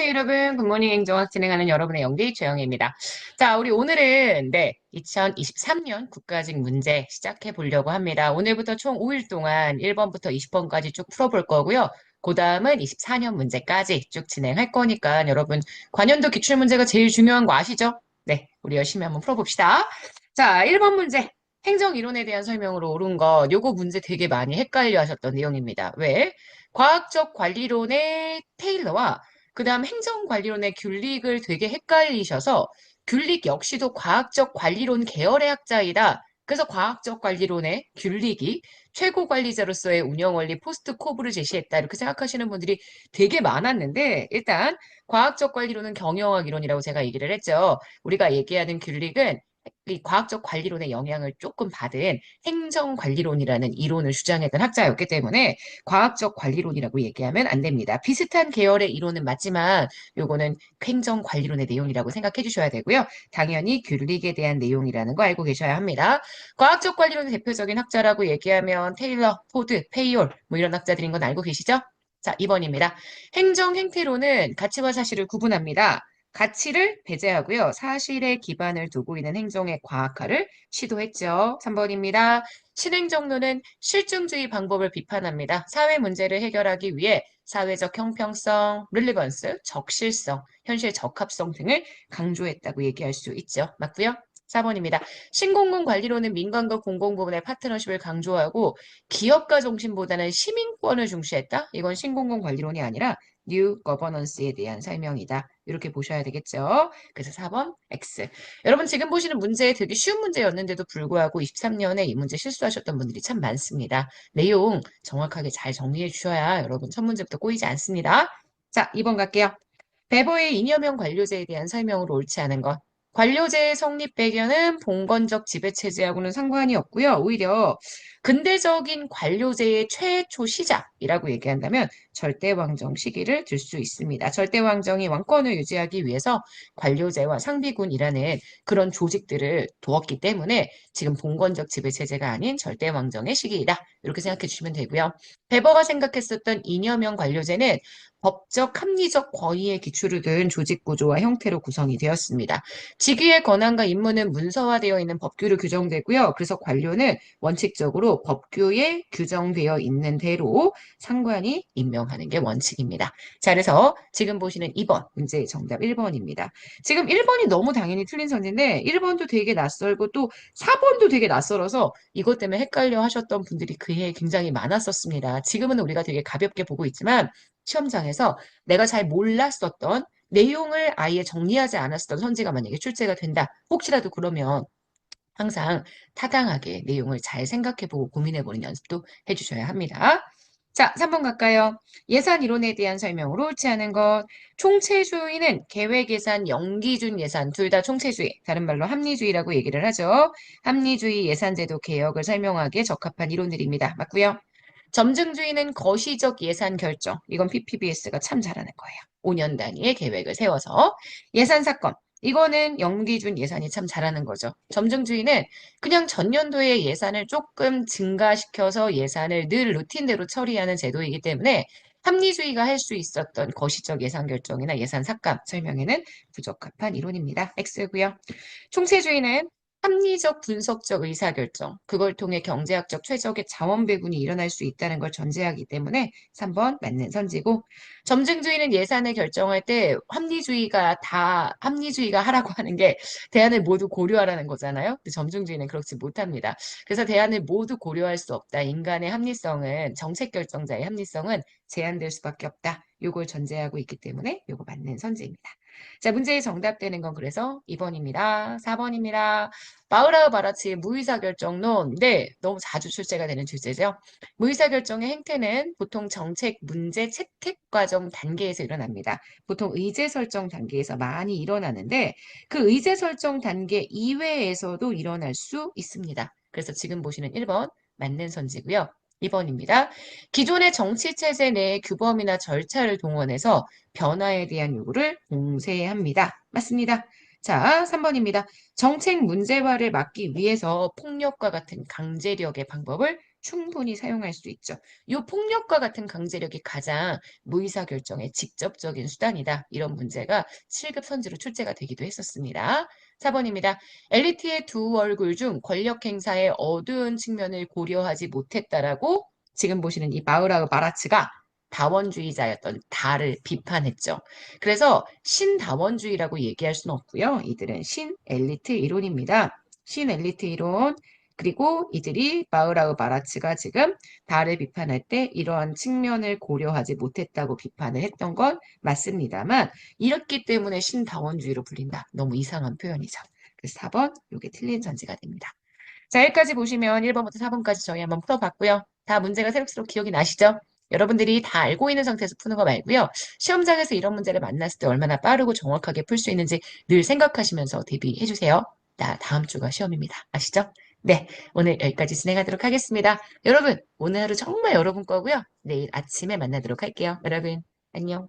안녕하세요, 여러분. 굿모닝 행정학 진행하는 여러분의 영디 최영입니다. 자, 우리 오늘은 2023년 국가직 문제 시작해 보려고 합니다. 오늘부터 총 5일 동안 1번부터 20번까지 쭉 풀어볼 거고요. 그 다음은 24년 문제까지 쭉 진행할 거니까 여러분 관연도 기출 문제가 제일 중요한 거 아시죠? 네, 우리 열심히 한번 풀어봅시다. 자, 1번 문제. 행정 이론에 대한 설명으로 옳은 것. 요거 문제 되게 많이 헷갈려 하셨던 내용입니다. 왜? 과학적 관리론의 테일러와 그다음 행정관리론의 귤릭을 되게 헷갈리셔서 귤릭 역시도 과학적 관리론 계열의 학자이다. 그래서 과학적 관리론의 귤릭이 최고 관리자로서의 운영 원리 포스트 코브를 제시했다. 이렇게 생각하시는 분들이 되게 많았는데 일단 과학적 관리론은 경영학 이론이라고 제가 얘기를 했죠. 우리가 얘기하는 귤릭은 이 과학적 관리론의 영향을 조금 받은 행정관리론이라는 이론을 주장했던 학자였기 때문에 과학적 관리론이라고 얘기하면 안 됩니다. 비슷한 계열의 이론은 맞지만 요거는 행정관리론의 내용이라고 생각해 주셔야 되고요. 당연히 귤릭에 대한 내용이라는 거 알고 계셔야 합니다. 과학적 관리론의 대표적인 학자라고 얘기하면 테일러, 포드, 페이올 뭐 이런 학자들인 건 알고 계시죠? 자, 2번입니다. 행정 행태론은 가치와 사실을 구분합니다. 가치를 배제하고요. 사실에 기반을 두고 있는 행정의 과학화를 시도했죠. 3번입니다. 신행정론은 실증주의 방법을 비판합니다. 사회 문제를 해결하기 위해 사회적 형평성, 릴리번스, 적실성, 현실 적합성 등을 강조했다고 얘기할 수 있죠. 맞고요. 4번입니다. 신공공관리론은 민간과 공공부문의 파트너십을 강조하고 기업가 중심보다는 시민권을 중시했다. 이건 신공공관리론이 아니라 뉴 거버넌스에 대한 설명이다. 이렇게 보셔야 되겠죠. 그래서 4번 X. 여러분 지금 보시는 문제 되게 쉬운 문제였는데도 불구하고 23년에 이 문제 실수하셨던 분들이 참 많습니다. 내용 정확하게 잘 정리해 주셔야 여러분 첫 문제부터 꼬이지 않습니다. 자, 2번 갈게요. 배보의 이념형 관료제에 대한 설명으로 옳지 않은 것. 관료제의 성립 배경은 봉건적 지배체제하고는 상관이 없고요. 오히려 근대적인 관료제의 최초 시작이라고 얘기한다면 절대왕정 시기를 들 수 있습니다. 절대왕정이 왕권을 유지하기 위해서 관료제와 상비군이라는 그런 조직들을 두었기 때문에 지금 봉건적 지배체제가 아닌 절대왕정의 시기이다. 이렇게 생각해 주시면 되고요. 베버가 생각했었던 이념형 관료제는 법적 합리적 권위에 기초를 둔 조직 구조와 형태로 구성이 되었습니다. 직위의 권한과 임무는 문서화되어 있는 법규로 규정되고요. 그래서 관료는 원칙적으로 법규에 규정되어 있는 대로 상관이 임명하는 게 원칙입니다. 자, 그래서 지금 보시는 2번 문제의 정답 1번입니다. 지금 1번이 너무 당연히 틀린 선지인데 1번도 되게 낯설고 또 4번도 되게 낯설어서 이것 때문에 헷갈려 하셨던 분들이 그해 굉장히 많았었습니다. 지금은 우리가 되게 가볍게 보고 있지만 시험장에서 내가 잘 몰랐었던 내용을 아예 정리하지 않았었던 선지가 만약에 출제가 된다. 혹시라도 그러면 항상 타당하게 내용을 잘 생각해보고 고민해보는 연습도 해주셔야 합니다. 자, 3번 갈까요? 예산 이론에 대한 설명으로 옳지 않은 것. 총체주의는 계획 예산, 영기준 예산, 둘 다 총체주의, 다른 말로 합리주의라고 얘기를 하죠. 합리주의 예산제도 개혁을 설명하기에 적합한 이론들입니다. 맞고요. 점증주의는 거시적 예산 결정. 이건 PPBS가 참 잘하는 거예요. 5년 단위의 계획을 세워서. 예산 사건. 이거는 연기준 예산이 참 잘하는 거죠. 점증주의는 그냥 전년도의 예산을 조금 증가시켜서 예산을 늘 루틴대로 처리하는 제도이기 때문에 합리주의가 할 수 있었던 거시적 예산 결정이나 예산 삭감 설명에는 부적합한 이론입니다. X고요. 총체주의는 합리적 분석적 의사결정, 그걸 통해 경제학적 최적의 자원 배분이 일어날 수 있다는 걸 전제하기 때문에 3번 맞는 선지고, 점증주의는 예산을 결정할 때 합리주의가 하라고 하는 게 대안을 모두 고려하라는 거잖아요. 근데 점증주의는 그렇지 못합니다. 그래서 대안을 모두 고려할 수 없다. 인간의 합리성은, 정책 결정자의 합리성은 제한될 수밖에 없다. 요걸 전제하고 있기 때문에 요거 맞는 선지입니다. 자, 문제의 정답 되는 건 그래서 2번입니다. 4번입니다. 마우라우 바라치의 무의사결정론. 네, 너무 자주 출제가 되는 주제죠. 무의사결정의 행태는 보통 정책 문제 채택 과정 단계에서 일어납니다. 보통 의제 설정 단계에서 많이 일어나는데 그 의제 설정 단계 이외에서도 일어날 수 있습니다. 그래서 지금 보시는 1번 맞는 선지고요. 2번입니다. 기존의 정치 체제 내의 규범이나 절차를 동원해서 변화에 대한 요구를 공세합니다. 맞습니다. 자, 3번입니다. 정책 문제화를 막기 위해서 폭력과 같은 강제력의 방법을 충분히 사용할 수 있죠. 이 폭력과 같은 강제력이 가장 무의사 결정의 직접적인 수단이다. 이런 문제가 7급 선지로 출제가 되기도 했었습니다. 4번입니다. 엘리트의 두 얼굴 중 권력 행사의 어두운 측면을 고려하지 못했다라고 지금 보시는 이 바우라우 바라츠가 다원주의자였던 다를 비판했죠. 그래서 신다원주의라고 얘기할 수는 없고요. 이들은 신엘리트 이론입니다. 신엘리트 이론. 그리고 이들이 바우라우 바라츠가 지금 다를 비판할 때 이러한 측면을 고려하지 못했다고 비판을 했던 건 맞습니다만 이렇기 때문에 신다원주의로 불린다. 너무 이상한 표현이죠. 그래서 4번 이게 틀린 전제가 됩니다. 자, 여기까지 보시면 1번부터 4번까지 저희 한번 풀어봤고요. 다 문제가 새록새록 기억이 나시죠? 여러분들이 다 알고 있는 상태에서 푸는 거 말고요. 시험장에서 이런 문제를 만났을 때 얼마나 빠르고 정확하게 풀 수 있는지 늘 생각하시면서 대비해 주세요. 다음 주가 시험입니다. 아시죠? 네, 오늘 여기까지 진행하도록 하겠습니다. 여러분, 오늘 하루 정말 여러분 거고요. 내일 아침에 만나도록 할게요. 여러분, 안녕.